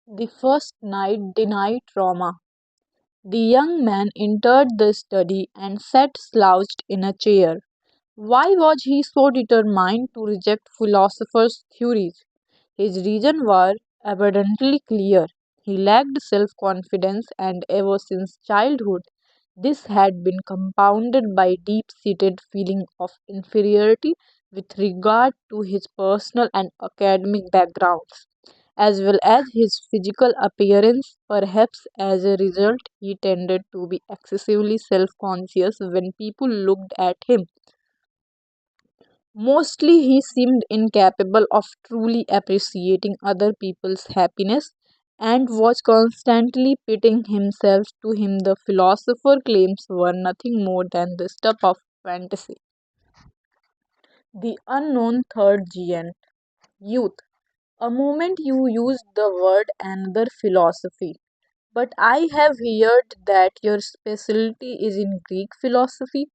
The first night denied trauma. The young man entered the study and sat slouched in a chair. Why was he so determined to reject philosophers' theories? His reasons were abundantly clear. He lacked self confidence, and ever since childhood, this had been compounded by deep seated feeling of inferiority with regard to his personal and academic backgrounds, as well as his physical appearance. Perhaps as a result, he tended to be excessively self conscious when people looked at him. Mostly, he seemed incapable of truly appreciating other people's happiness and was constantly pitting himself to him. The philosopher claims were nothing more than the stuff of fantasy. The unknown third giant, youth. A moment you used the word another philosophy, but I have heard that your specialty is in Greek philosophy.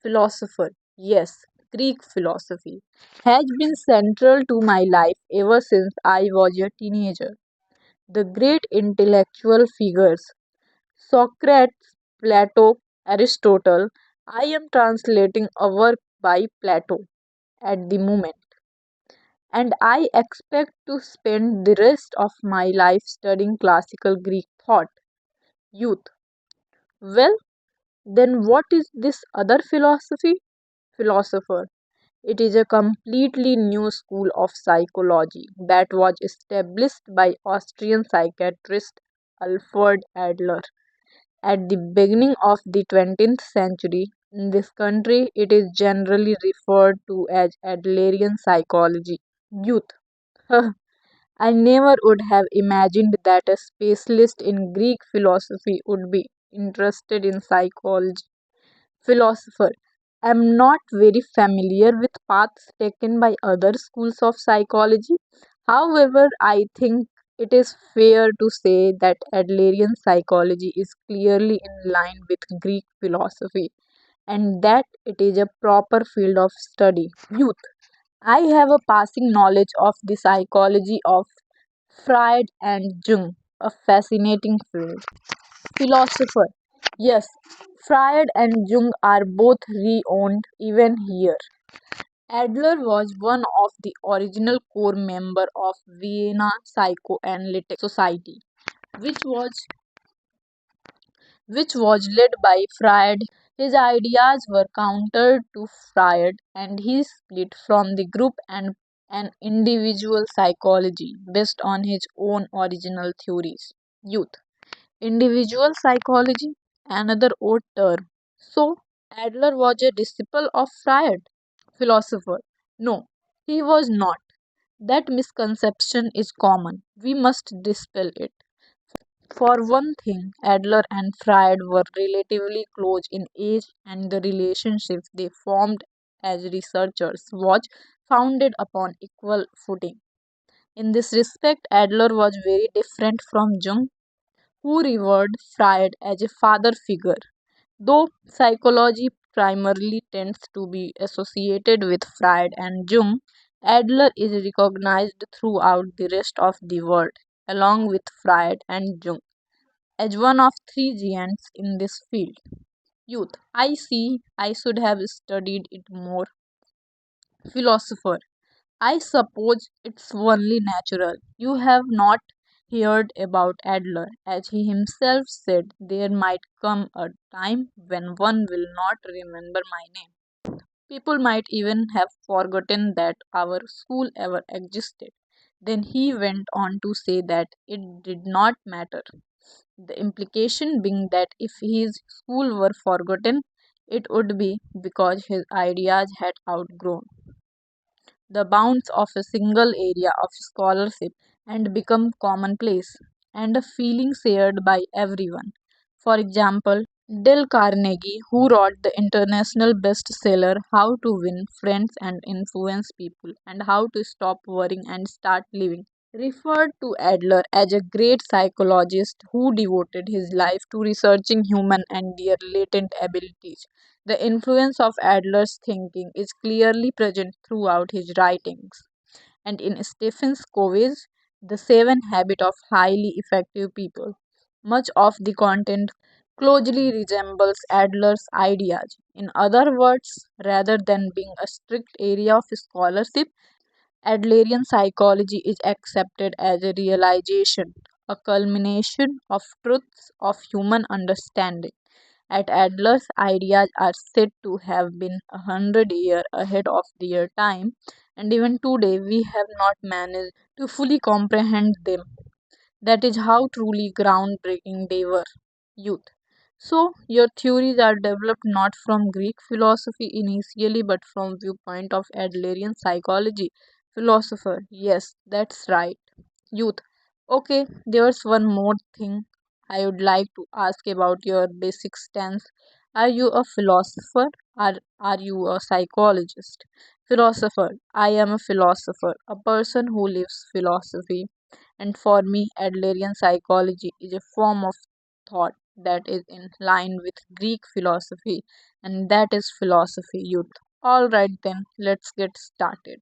Philosopher, yes, Greek philosophy has been central to my life ever since I was a teenager. The great intellectual figures, Socrates, Plato, Aristotle. I am translating a work by Plato at the moment, and I expect to spend the rest of my life studying classical Greek thought. Youth. Well, then what is this other philosophy? Philosopher. It is a completely new school of psychology that was established by Austrian psychiatrist Alfred Adler at the beginning of the 20th century. In this country, it is generally referred to as Adlerian psychology. Youth. I never would have imagined that a specialist in Greek philosophy would be interested in psychology. Philosopher. I'm not very familiar with paths taken by other schools of psychology. However, I think it is fair to say that Adlerian psychology is clearly in line with Greek philosophy and that it is a proper field of study. Youth. I have a passing knowledge of the psychology of Freud and Jung, a fascinating field. Philosopher. Yes, Freud and Jung are both renowned even here. Adler was one of the original core members of Vienna Psychoanalytic Society, which was which was led by Freud. His ideas were counter to Freud, and he split from the group and an individual psychology based on his own original theories. Youth. Individual psychology, another old term. So, Adler was a disciple of Freud. Philosopher. No, he was not. That misconception is common. We must dispel it. For one thing, Adler and Freud were relatively close in age, and the relationship they formed as researchers was founded upon equal footing. In this respect, Adler was very different from Jung, who revered Freud as a father figure. Though psychology primarily tends to be associated with Freud and Jung, Adler is recognized throughout the rest of the world, along with Freud and Jung, as one of three giants in this field. Youth, I see, I should have studied it more. Philosopher, I suppose it's only natural. You have not heard about Adler. As he himself said, there might come a time when one will not remember my name. People might even have forgotten that our school ever existed. Then he went on to say that it did not matter. The implication being that if his school were forgotten, it would be because his ideas had outgrown the bounds of a single area of scholarship and become commonplace and a feeling shared by everyone. For example, Dale Carnegie, who wrote the international bestseller How to Win Friends and Influence People and How to Stop Worrying and Start Living, referred to Adler as a great psychologist who devoted his life to researching human and their latent abilities. The influence of Adler's thinking is clearly present throughout his writings, and in Stephen Covey's The Seven Habits of Highly Effective People. Much of the content closely resembles Adler's ideas. In other words, rather than being a strict area of scholarship, Adlerian psychology is accepted as a realization, a culmination of truths of human understanding. At Adler's ideas are said to have been 100 years ahead of their time, and even today we have not managed to fully comprehend them. That is how truly groundbreaking they were. Youth. So your theories are developed not from Greek philosophy initially but from viewpoint of Adlerian psychology. Philosopher. Yes, that's right. Youth. Okay, there's one more thing I would like to ask about your basic stance. Are you a philosopher or are you a psychologist? Philosopher. I am a philosopher, a person who lives philosophy. And for me, Adlerian psychology is a form of thought that is in line with Greek philosophy, and that is philosophy youth. Alright, then, let's get started.